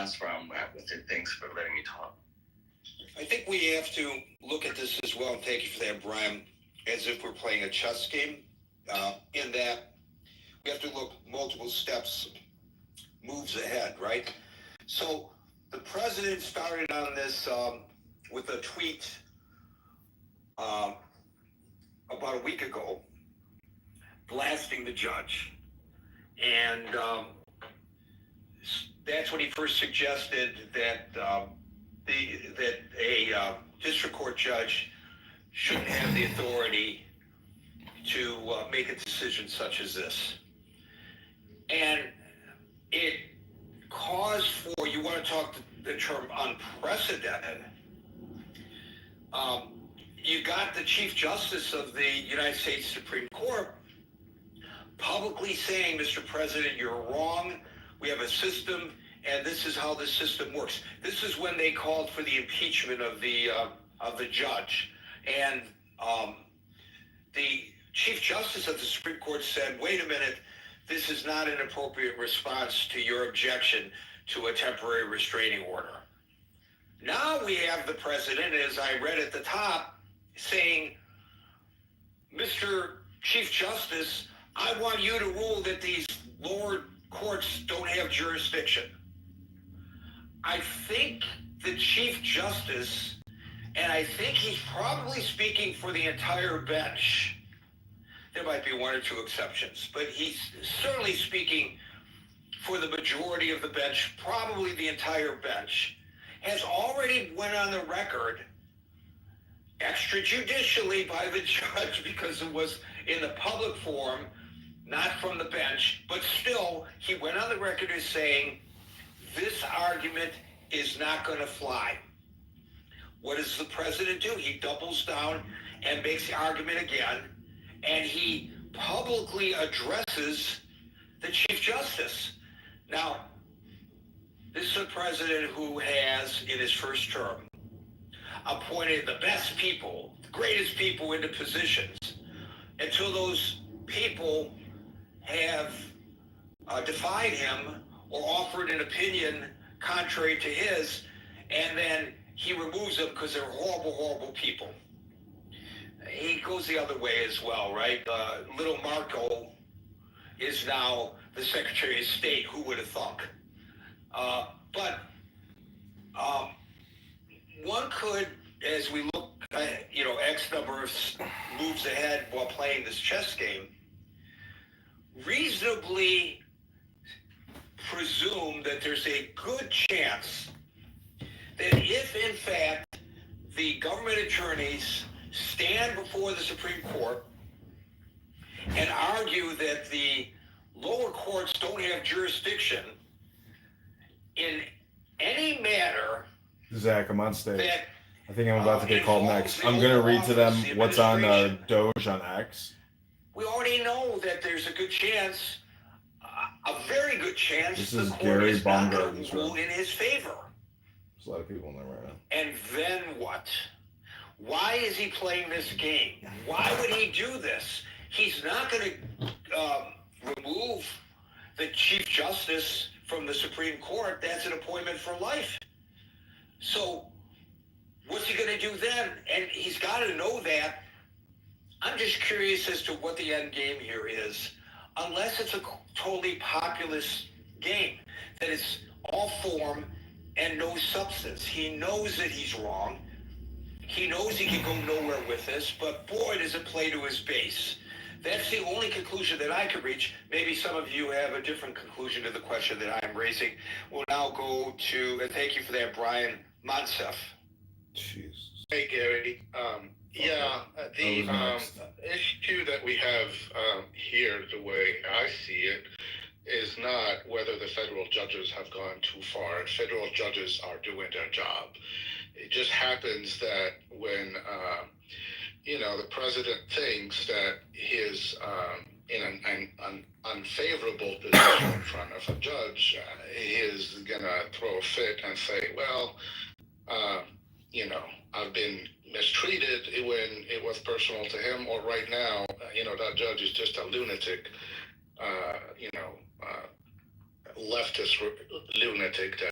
chance where I'm at with it. Thanks for letting me talk. I think we have to look at this as well, and thank you for that, Brian, as if we're playing a chess game, in that we have to look multiple steps, moves ahead, right? So the president started on this with a tweet about a week ago, blasting the judge. And that's when he first suggested that a district court judge shouldn't have the authority to make a decision such as this. And it caused for, you want to talk the term unprecedented, you got the Chief Justice of the United States Supreme Court publicly saying, Mr. President, you're wrong. We have a system, and this is how the system works. This is when they called for the impeachment of the judge. And the Chief Justice of the Supreme Court said, wait a minute, this is not an appropriate response to your objection to a temporary restraining order. Now we have the president, as I read at the top, saying, Mr. Chief Justice, I want you to rule that these lower courts don't have jurisdiction. I think the Chief Justice, and I think he's probably speaking for the entire bench. There might be one or two exceptions, but he's certainly speaking for the majority of the bench, probably the entire bench, has already went on the record extrajudicially by the judge, because it was in the public forum, not from the bench, but still, he went on the record as saying, this argument is not going to fly. What does the president do? He doubles down and makes the argument again, and he publicly addresses the Chief Justice. Now, this is a president who has, in his first term, appointed the best people, the greatest people into positions, until those people have defied him or offered an opinion contrary to his, and then he removes them because they're horrible, horrible people. He goes the other way as well, right? Little Marco is now the Secretary of State. Who would have thunk? But one could, as we look at, X number of moves ahead while playing this chess game, reasonably presume that there's a good chance that if, in fact, the government attorneys stand before the Supreme Court and argue that the lower courts don't have jurisdiction in any matter. Zach, I'm on stage. That, I think I'm about to get called next. I'm going to read to them what's on Doge on X. We already know that there's a good chance, a very good chance, this the is court Gary is not going Baumgart's to rule in his favor. There's a lot of people in there right now. And then what? Why is he playing this game? Why would he do this? He's not going to remove the Chief Justice from the Supreme Court. That's an appointment for life. So what's he going to do then? And he's got to know that. I'm just curious as to what the end game here is, unless it's a totally populist game, that it's all form and no substance. He knows that he's wrong. He knows he can go nowhere with this, but boy, does it play to his base. That's the only conclusion that I could reach. Maybe some of you have a different conclusion to the question that I'm raising. We'll now go to, and thank you for that, Brian Monsef. Jeez. Hey, Gary. The issue that we have here, the way I see it, is not whether the federal judges have gone too far. Federal judges are doing their job. It just happens that when, the president thinks that his in an unfavorable position in front of a judge, he is going to throw a fit and say, well, I've been mistreated when it was personal to him, or right now, that judge is just a lunatic, leftist lunatic that